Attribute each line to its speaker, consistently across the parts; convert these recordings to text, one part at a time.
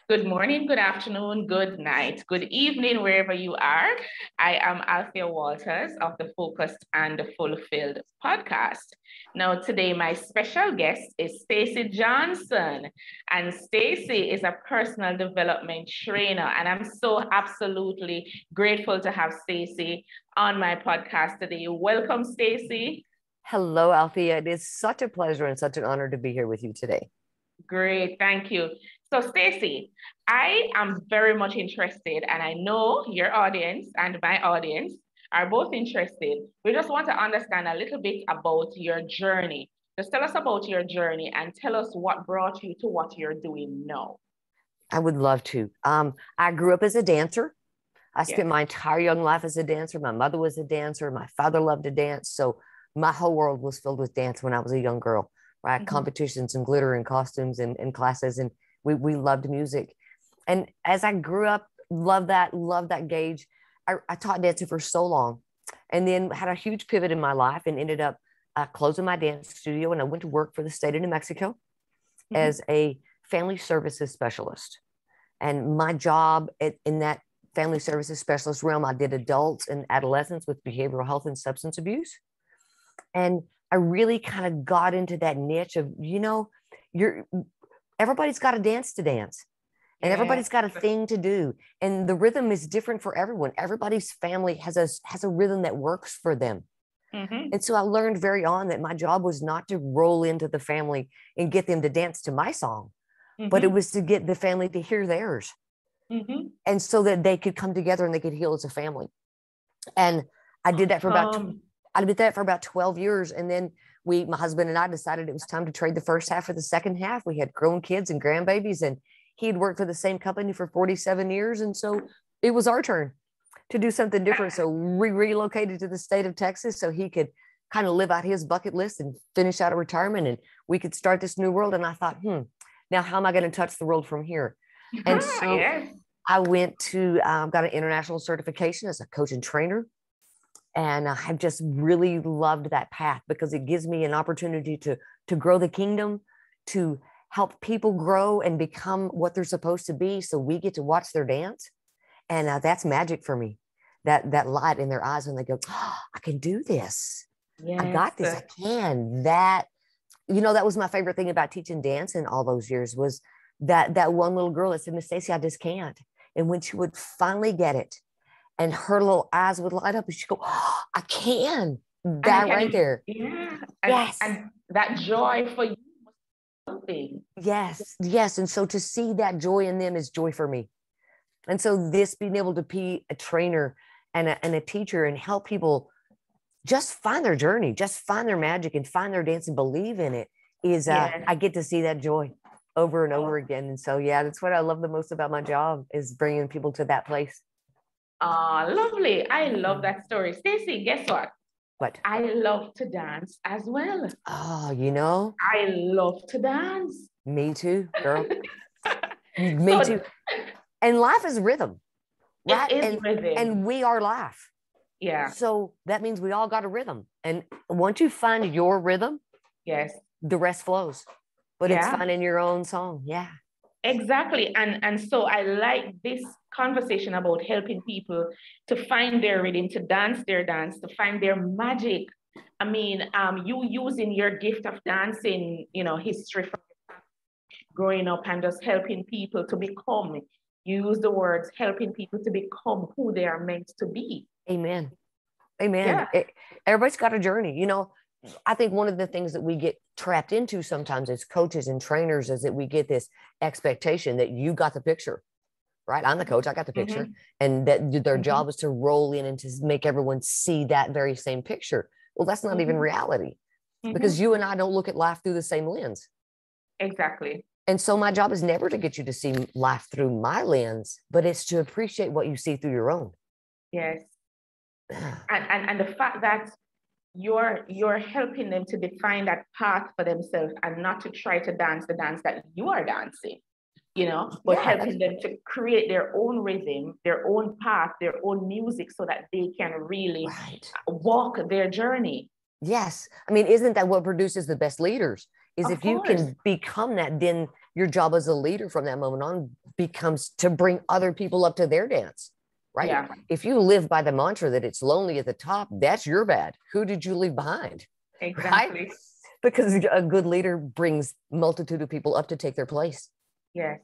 Speaker 1: Good morning, good afternoon, good night, good evening, wherever you are. I am Althea Walters of the Focused and the Fulfilled podcast. Now, today, my special guest is STACY Johnson. And STACY is a personal development trainer. And I'm so absolutely grateful to have STACY on my podcast today. Welcome, STACY.
Speaker 2: Hello, Althea. It is such a pleasure and such an honor to be here with you today.
Speaker 1: Great, thank you. So, STACY, I am very much interested, and I know your audience and my audience are both interested. We just want to understand a little bit about your journey. Just tell us about your journey and tell us what brought you to what you're doing now.
Speaker 2: I would love to. I grew up as a dancer. I spent my entire young life as a dancer. My mother was a dancer. My father loved to dance. So my whole world was filled with dance when I was a young girl, right? Competitions and glitter and costumes and classes. And we loved music. And as I grew up, loved that gauge. I taught dancing for so long, and then had a huge pivot in my life and ended up closing my dance studio. And I went to work for the state of New Mexico as a family services specialist. And my job in that family services specialist realm, I did adults and adolescents with behavioral health and substance abuse. And I really kind of got into that niche of, everybody's got a dance to dance. And everybody's got a thing to do. And the rhythm is different for everyone. Everybody's family has a rhythm that works for them. And so I learned very on that my job was not to roll into the family and get them to dance to my song, but it was to get the family to hear theirs. And so that they could come together and they could heal as a family. And I did that for about 12 years. And then my husband and I decided it was time to trade the first half for the second half. We had grown kids and grandbabies, and he'd worked for the same company for 47 years. And so it was our turn to do something different. So we relocated to the state of Texas so he could kind of live out his bucket list and finish out a retirement, and we could start this new world. And I thought, now how am I going to touch the world from here? And so I went to, got an international certification as a coach and trainer. And I have just really loved that path because it gives me an opportunity to grow the kingdom, to help people grow and become what they're supposed to be. So we get to watch their dance. And that's magic for me. That light in their eyes when they go, I can do this. I got this. I can. That was my favorite thing about teaching dance in all those years was that one little girl that said, Miss Stacy, I just can't. And when she would finally get it and her little eyes would light up and she'd go, I can. That right there.
Speaker 1: Yeah.
Speaker 2: Yes.
Speaker 1: And that joy for you.
Speaker 2: Yes. And so to see that joy in them is joy for me. And so this being able to be a trainer and a teacher and help people just find their journey, just find their magic and find their dance and believe in it is, I get to see that joy over and over again. And so, that's what I love the most about my job is bringing people to that place.
Speaker 1: Lovely. I love that story. Stacy, guess what?
Speaker 2: What?
Speaker 1: I love to dance as well.
Speaker 2: Oh,
Speaker 1: I love to dance.
Speaker 2: Me too, girl. Me too. And life is rhythm, right?
Speaker 1: It is rhythm.
Speaker 2: And we are life.
Speaker 1: Yeah.
Speaker 2: So that means we all got a rhythm. And once you find your rhythm, the rest flows. But it's finding your own song. Yeah.
Speaker 1: Exactly. And so I like this conversation about helping people to find their rhythm, to dance their dance, to find their magic. I mean, you using your gift of dancing, history from growing up and just helping people to become, you use the words, helping people to become who they are meant to be.
Speaker 2: Amen. Yeah. Everybody's got a journey. I think one of the things that we get trapped into sometimes as coaches and trainers is that we get this expectation that you got the picture, right? I'm the coach, I got the picture. And that their job is to roll in and to make everyone see that very same picture. Well, that's not even reality because you and I don't look at life through the same lens.
Speaker 1: Exactly.
Speaker 2: And so my job is never to get you to see life through my lens, but it's to appreciate what you see through your own.
Speaker 1: Yes. And the fact that you're helping them to define that path for themselves and not to try to dance the dance that you are dancing, but helping them to create their own rhythm, their own path, their own music so that they can really walk their journey.
Speaker 2: Yes. I mean, isn't that what produces the best leaders? Is if you can become that, then your job as a leader from that moment on becomes to bring other people up to their dance, right?
Speaker 1: Yeah.
Speaker 2: If you live by the mantra that it's lonely at the top, that's your bad. Who did you leave behind?
Speaker 1: Exactly.
Speaker 2: Right? Because a good leader brings multitude of people up to take their place.
Speaker 1: Yes.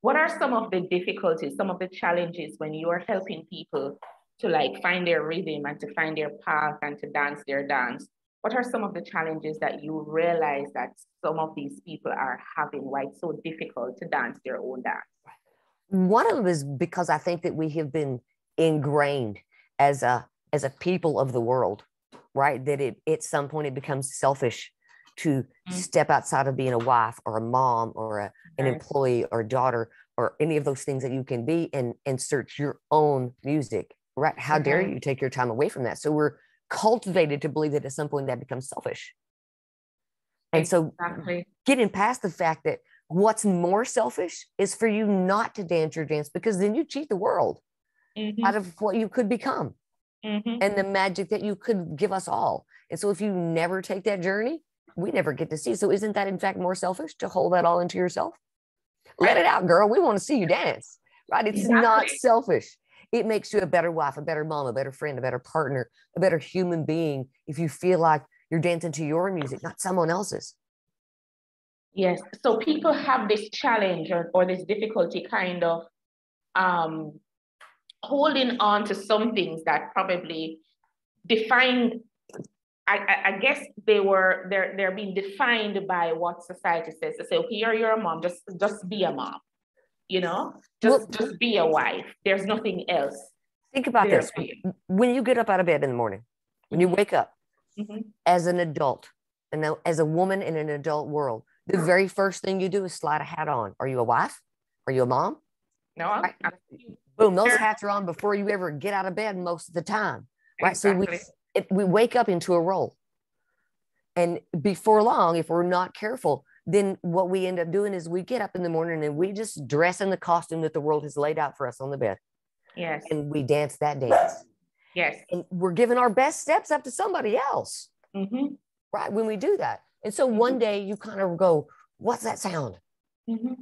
Speaker 1: What are some of the difficulties, some of the challenges when you are helping people to like find their rhythm and to find their path and to dance their dance? What are some of the challenges that you realize that some of these people are having, why it's so difficult to dance their own dance?
Speaker 2: One of them is because I think that we have been ingrained as a people of the world, right? That at some point it becomes selfish to step outside of being a wife or a mom or an employee or daughter or any of those things that you can be and search your own music, right? How dare you take your time away from that? So we're cultivated to believe that at some point that becomes selfish. And so getting past the fact that what's more selfish is for you not to dance your dance, because then you cheat the world out of what you could become and the magic that you could give us all. And so if you never take that journey, we never get to see. So isn't that in fact more selfish to hold that all into yourself? Let it out, girl. We want to see you dance, right? It's not selfish. It makes you a better wife, a better mom, a better friend, a better partner, a better human being if you feel like you're dancing to your music, not someone else's.
Speaker 1: Yes. So people have this challenge or this difficulty kind of holding on to some things that probably define. I guess they're being defined by what society says. To say, okay, you're a mom, just be a mom, you know, just be a wife. There's nothing else.
Speaker 2: Think about this. When you get up out of bed in the morning, when you wake up as an adult, and now as a woman in an adult world, the very first thing you do is slide a hat on. Are you a wife? Are you a mom?
Speaker 1: No.
Speaker 2: Right? Boom, those hats are on before you ever get out of bed most of the time, right?
Speaker 1: Exactly.
Speaker 2: So we wake up into a role. And before long, if we're not careful, then what we end up doing is we get up in the morning and we just dress in the costume that the world has laid out for us on the bed.
Speaker 1: Yes.
Speaker 2: And we dance that dance.
Speaker 1: Yes.
Speaker 2: And we're giving our best steps up to somebody else, right? When we do that. And so one day you kind of go, what's that sound?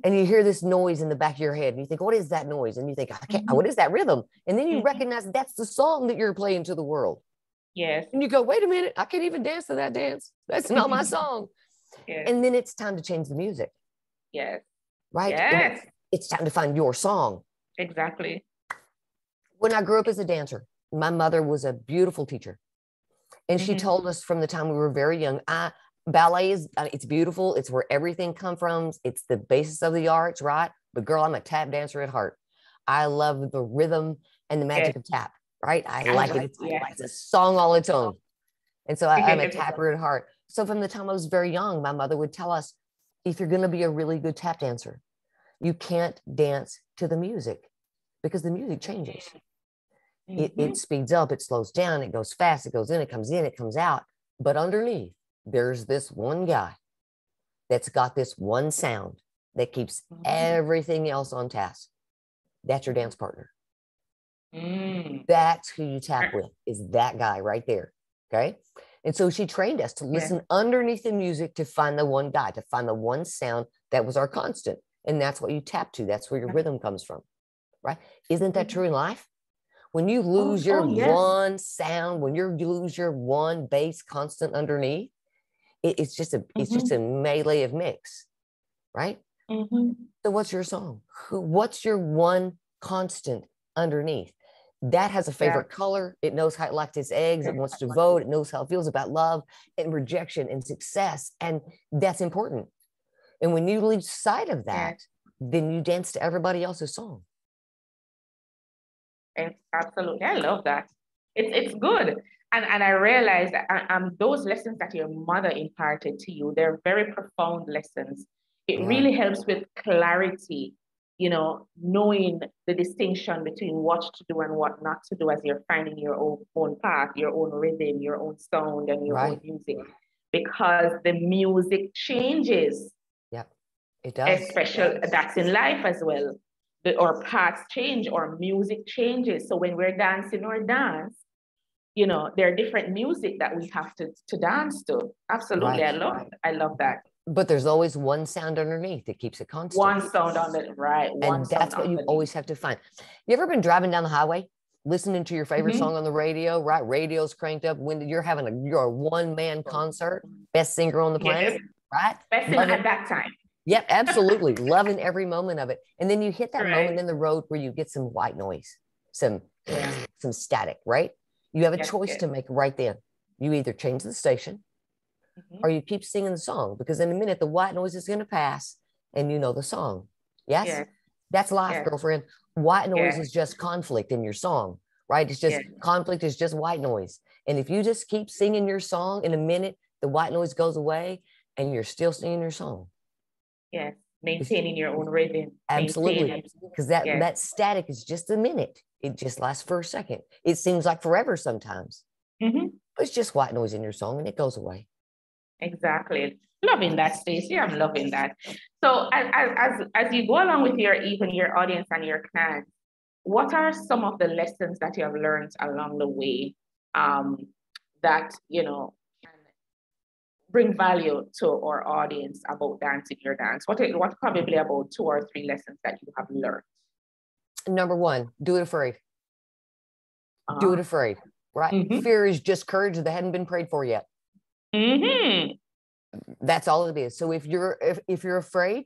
Speaker 2: And you hear this noise in the back of your head and you think, what is that noise? And you think, what is that rhythm? And then you recognize that's the song that you're playing to the world.
Speaker 1: Yes.
Speaker 2: And you go, wait a minute, I can't even dance to that dance. That's not my song. Yes. And then it's time to change the music.
Speaker 1: Yes.
Speaker 2: Right?
Speaker 1: Yes.
Speaker 2: It's time to find your song.
Speaker 1: Exactly.
Speaker 2: When I grew up as a dancer, my mother was a beautiful teacher. And she told us from the time we were very young, ballet is, it's beautiful. It's where everything comes from. It's the basis of the arts, right? But girl, I'm a tap dancer at heart. I love the rhythm and the magic of tap, right? I like it. It's a song all its own. And so I'm a tapper at heart. So from the time I was very young, my mother would tell us, if you're going to be a really good tap dancer, you can't dance to the music because the music changes. It speeds up, it slows down, it goes fast, it goes in, it comes out. But underneath, there's this one guy that's got this one sound that keeps everything else on task. That's your dance partner. That's who you tap with, is that guy right there. Okay. And so she trained us to listen underneath the music to find the one guy, to find the one sound that was our constant. And that's what you tap to. That's where your rhythm comes from. Right. Isn't that true in life? When you lose your one sound, when you lose your one bass constant underneath, it's just a melee of mix, right? So what's your song? What's your one constant underneath? That has a favorite color. It knows how it likes its eggs. It wants to vote. It knows how it feels about love and rejection and success. And that's important. And when you lose sight of that, then you dance to everybody else's song.
Speaker 1: Absolutely. I love that. It's good. And I realized that those lessons that your mother imparted to you, they're very profound lessons. It really helps with clarity, you know, knowing the distinction between what to do and what not to do as you're finding your own path, your own rhythm, your own sound, and your own music. Because the music changes.
Speaker 2: Yeah, it does.
Speaker 1: Especially that's in life as well. Our paths change, our music changes. So when we're dancing our dance, you know, there are different music that we have to dance to. Absolutely. I love that.
Speaker 2: But there's always one sound underneath that keeps it constant.
Speaker 1: One sound on the right.
Speaker 2: And that's what you always have to find. You ever been driving down the highway, listening to your favorite song on the radio, right? Radio's cranked up when you're you're a one-man concert, best singer on the planet, right?
Speaker 1: Best singer at that time.
Speaker 2: Yep, absolutely. Loving every moment of it. And then you hit that moment in the road where you get some white noise, some static, right? You have a choice to make right then. You either change the station or you keep singing the song, because in a minute, the white noise is going to pass and you know the song. Yes? That's life, girlfriend. White noise is just conflict in your song, right? It's just conflict is just white noise. And if you just keep singing your song, in a minute, the white noise goes away and you're still singing your song.
Speaker 1: Yes. Maintaining your own rhythm.
Speaker 2: Absolutely. Because that static is just a minute. It just lasts for a second. It seems like forever sometimes. But it's just white noise in your song and it goes away.
Speaker 1: Exactly. Loving that, Stacey. I'm loving that. So as you go along with your audience and your clients, what are some of the lessons that you have learned along the way that, you know, can bring value to our audience about dancing your dance? What probably about 2 or 3 lessons that you have learned? Number
Speaker 2: 1, do it afraid. Do it afraid, right? Fear is just courage that hadn't been prayed for yet. That's all it is. So if you're afraid,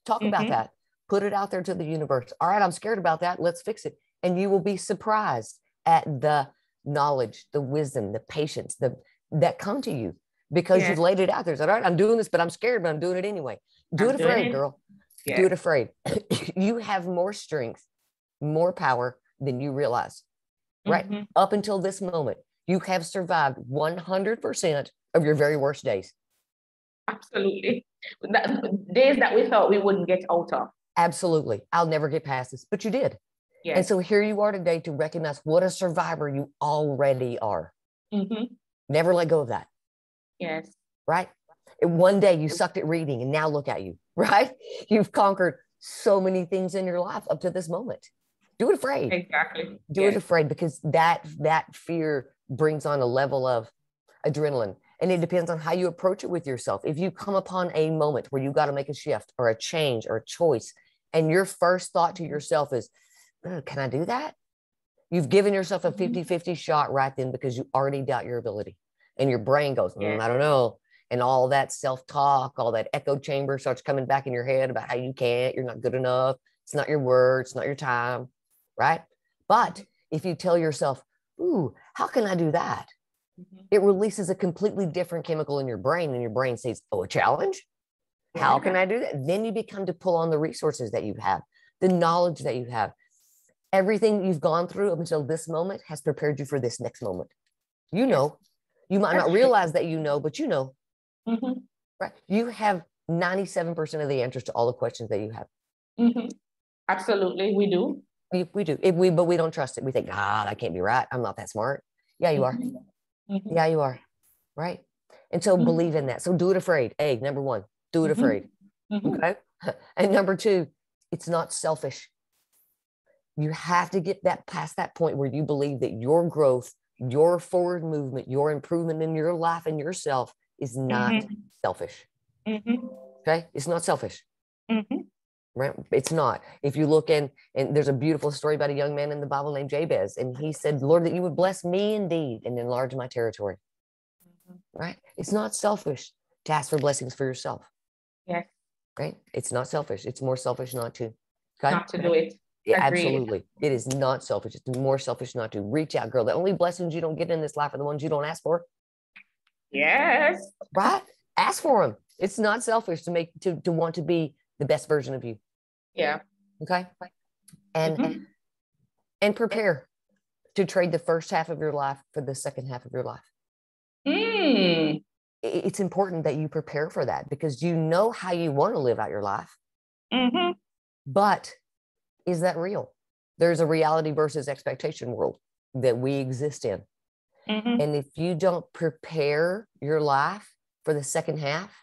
Speaker 2: talk about that. Put it out there to the universe. All right, I'm scared about that. Let's fix it. And you will be surprised at the knowledge, the wisdom, the patience that come to you because you've laid it out there. It's like, all right, I'm doing this, but I'm scared, but I'm doing it anyway. Do it afraid, girl. Do it afraid. You have more strength, more power than you realize. Right? Up until this moment, you have survived 100% of your very worst days.
Speaker 1: Absolutely. Days that we thought we wouldn't get out of.
Speaker 2: Absolutely. I'll never get past this, but you did. Yes. And so here you are today to recognize what a survivor you already are. Never let go of that.
Speaker 1: Yes.
Speaker 2: Right? And one day you sucked at reading and now look at you, right? You've conquered so many things in your life up to this moment. Do it afraid.
Speaker 1: Exactly.
Speaker 2: Do it afraid, because that fear brings on a level of adrenaline. And it depends on how you approach it with yourself. If you come upon a moment where you got to make a shift or a change or a choice, and your first thought to yourself is, can I do that? You've given yourself a 50-50 shot right then, because you already doubt your ability. And your brain goes, I don't know. And all that self-talk, all that echo chamber starts coming back in your head about how you can't, you're not good enough. It's not your word. It's not your time. Right? But if you tell yourself, ooh, how can I do that? It releases a completely different chemical in your brain, and your brain says, oh, a challenge? How can I do that? Then you become to pull on the resources that you have, the knowledge that you have. Everything you've gone through up until this moment has prepared you for this next moment. You know, you might not realize that you know, but you know, right? You have 97% of the answers to all the questions that you have.
Speaker 1: Absolutely, we do.
Speaker 2: We do. But we don't trust it. We think, that can't be right. I'm not that smart. Yeah, you are. Yeah, you are. Right. And so believe in that. So do it afraid. Number 1, do it afraid. Okay. And number 2, it's not selfish. You have to get that past that point where you believe that your growth, your forward movement, your improvement in your life and yourself is not selfish. Okay. It's not selfish. Right? It's not. If you look and there's a beautiful story about a young man in the Bible named Jabez, and he said, Lord, that you would bless me indeed and enlarge my territory. Right? It's not selfish to ask for blessings for yourself.
Speaker 1: Yes.
Speaker 2: Right? It's not selfish. It's more selfish not to. Okay?
Speaker 1: Not to do it.
Speaker 2: Yeah, absolutely. It is not selfish. It's more selfish not to. Reach out, girl. The only blessings you don't get in this life are the ones you don't ask for.
Speaker 1: Yes.
Speaker 2: Right? Ask for them. It's not selfish to want to be the best version of you.
Speaker 1: Yeah.
Speaker 2: Okay. And prepare to trade the first half of your life for the second half of your life. It's important that you prepare for that, because you know how you want to live out your life. But is that real? There's a reality versus expectation world that we exist in. And if you don't prepare your life for the second half,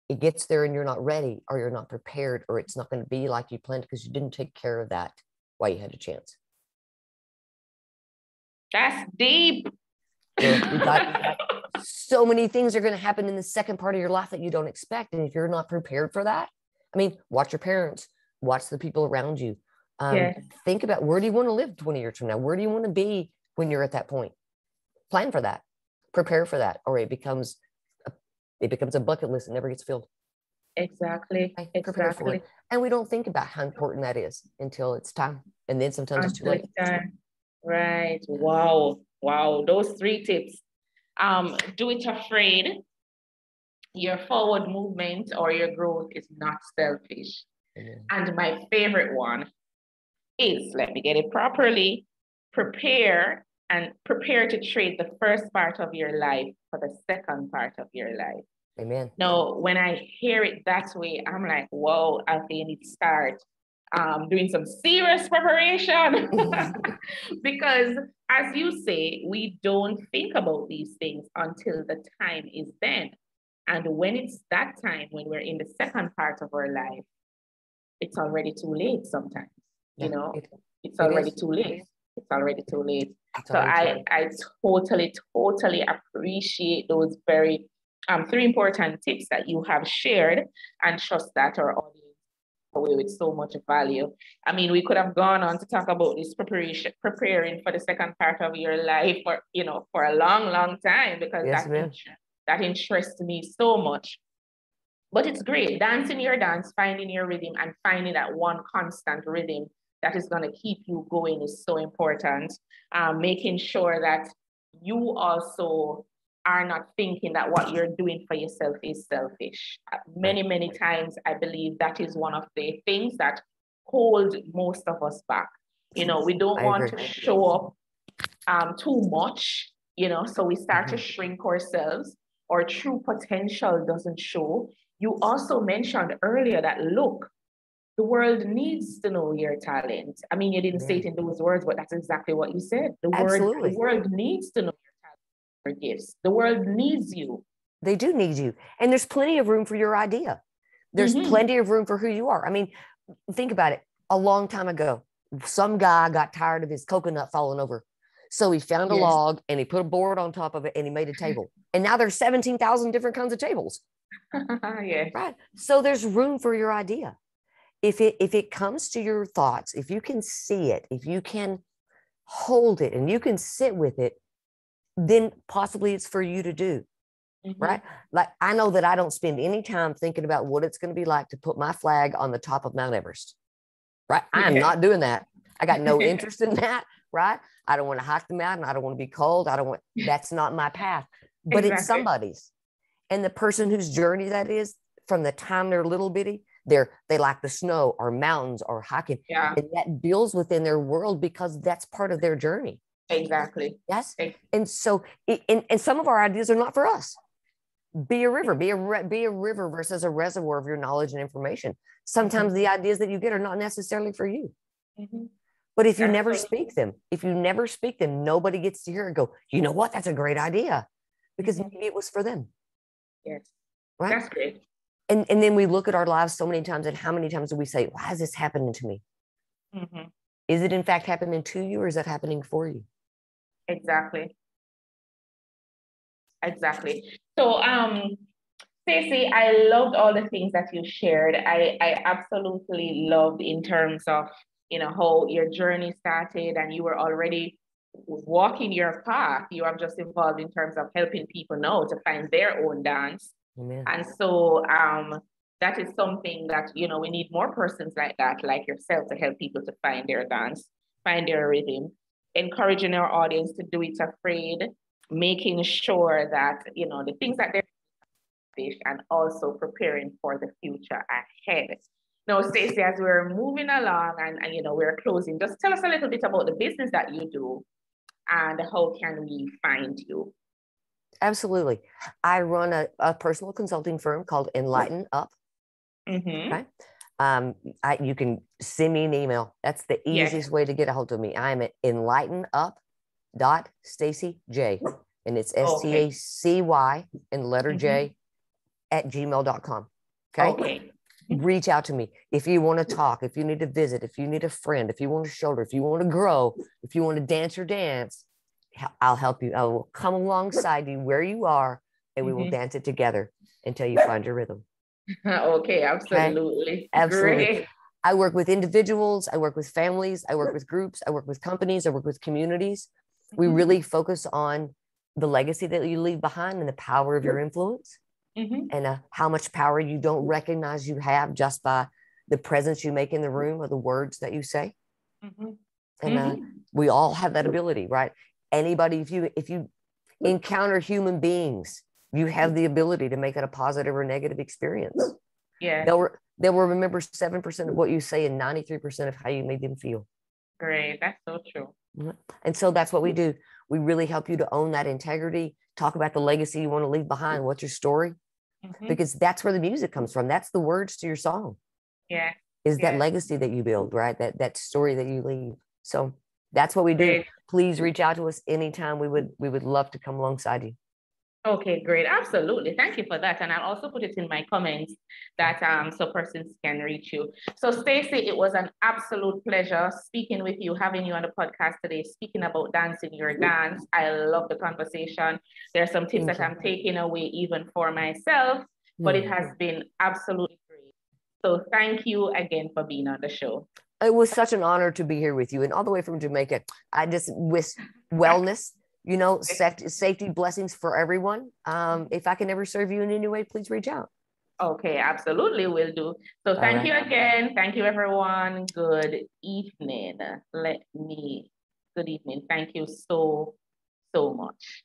Speaker 2: it gets there and you're not ready, or you're not prepared, or it's not going to be like you planned because you didn't take care of that while you had a chance.
Speaker 1: That's deep.
Speaker 2: We got so many things are going to happen in the second part of your life that you don't expect. And if you're not prepared for that, I mean, watch your parents, watch the people around you. Think about, where do you want to live 20 years from now? Where do you want to be when you're at that point? Plan for that, prepare for that, or it becomes a bucket list and never gets filled.
Speaker 1: Exactly.
Speaker 2: Okay? Prepare for it. And we don't think about how important that is until it's time. And then sometimes it's too late.
Speaker 1: Right. Wow. Those 3 tips. Do it afraid. Your forward movement or your growth is not selfish. And my favorite one is, let me get it properly, prepare to trade the first part of your life for the second part of your life.
Speaker 2: Amen.
Speaker 1: Now, when I hear it that way, I'm like, whoa, I think I need to start doing some serious preparation. Because as you say, we don't think about these things until the time is then. And when it's that time, when we're in the second part of our life, it's already too late sometimes. It's already too late. It's already too late. So I totally appreciate those very 3 important tips that you have shared, and trust that our audience away with so much value. I mean, we could have gone on to talk about this preparing for the second part of your life for a long time, because that interests me so much. But it's great. Dancing your dance, finding your rhythm, and finding that one constant rhythm that is going to keep you going is so important. Making sure that you also are not thinking that what you're doing for yourself is selfish. Many times, I believe that is one of the things that hold most of us back. We don't want to show up too much, so we start to shrink ourselves. Our true potential doesn't show. You also mentioned earlier that, look, the world needs to know your talent. I mean, you didn't say it in those words, but that's exactly what you said. The world needs to know your talent, your gifts. The world needs you.
Speaker 2: They do need you. And there's plenty of room for your idea. There's plenty of room for who you are. I mean, think about it. A long time ago, some guy got tired of his coconut falling over. So he found a log and he put a board on top of it and he made a table. And now there's 17,000 different kinds of tables. Right. So there's room for your idea. If it comes to your thoughts, if you can see it, if you can hold it and you can sit with it, then possibly it's for you to do. Right. Like, I know that I don't spend any time thinking about what it's going to be like to put my flag on the top of Mount Everest. Right. I'm not doing that. I got no interest in that. Right. I don't want to hike the mountain. I don't want to be cold. That's not my path, but it's somebody's. And the person whose journey that is, from the time they're little bitty, they like the snow or mountains or hiking. And that builds within their world because that's part of their journey.
Speaker 1: Exactly.
Speaker 2: Yes. And so, and some of our ideas are not for us. Be a river, be a river versus a reservoir of your knowledge and information. Sometimes the ideas that you get are not necessarily for you. But if you never speak them, nobody gets to hear it and go, you know what? That's a great idea, because maybe it was for them.
Speaker 1: Yes.
Speaker 2: Right.
Speaker 1: That's great.
Speaker 2: And then we look at our lives so many times, and how many times do we say, why is this happening to me? Is it in fact happening to you, or is that happening for you?
Speaker 1: Exactly. So, Stacey, I loved all the things that you shared. I absolutely loved in terms of, how your journey started, and you were already walking your path. You have just evolved in terms of helping people know to find their own dance.
Speaker 2: Amen.
Speaker 1: And so that is something that, we need more persons like that, like yourself, to help people to find their dance, find their rhythm, encouraging our audience to do it afraid, making sure that, the things that they're and also preparing for the future ahead. Now, Stacey, as we're moving along and we're closing, just tell us a little bit about the business that you do and how can we find you?
Speaker 2: Absolutely. I run a personal consulting firm called Enlighten Up. Okay. You can send me an email. That's the easiest way to get a hold of me. I'm at enlightenup.stacyj, and it's STACY and letter J @gmail.com. Okay. Reach out to me if you want to talk, if you need to visit, if you need a friend, if you want to shoulder, if you want to grow, if you want to dance your dance. I'll help you. I will come alongside you where you are, and we will dance it together until you find your rhythm.
Speaker 1: Okay, absolutely.
Speaker 2: Okay? Absolutely.
Speaker 1: Great.
Speaker 2: I work with individuals, I work with families, I work with groups, I work with companies, I work with communities. We really focus on the legacy that you leave behind and the power of your influence, and how much power you don't recognize you have just by the presence you make in the room or the words that you say. And we all have that ability, right? Anybody, if you encounter human beings, you have the ability to make it a positive or negative experience.
Speaker 1: Yeah.
Speaker 2: They will remember 7% of what you say and 93% of how you made them feel.
Speaker 1: Great. That's so true.
Speaker 2: And so that's what we do. We really help you to own that integrity, talk about the legacy you want to leave behind. What's your story? Because that's where the music comes from. That's the words to your song.
Speaker 1: Yeah.
Speaker 2: Is that legacy that you build, right? That story that you leave. So that's what we do.
Speaker 1: Great.
Speaker 2: Please reach out to us anytime. We would love to come alongside you.
Speaker 1: Okay, great. Absolutely. Thank you for that. And I'll also put it in my comments that so persons can reach you. So Stacey, it was an absolute pleasure speaking with you, having you on the podcast today, speaking about dancing your dance. I love the conversation. There are some tips that I'm taking away even for myself, but it has been absolutely great. So thank you again for being on the show.
Speaker 2: It was such an honor to be here with you, and all the way from Jamaica. I just wish wellness, safety, blessings for everyone. If I can ever serve you in any way, please reach out.
Speaker 1: Okay, absolutely, will do. So thank you again. Thank you, everyone. Good evening. Good evening. Thank you so much.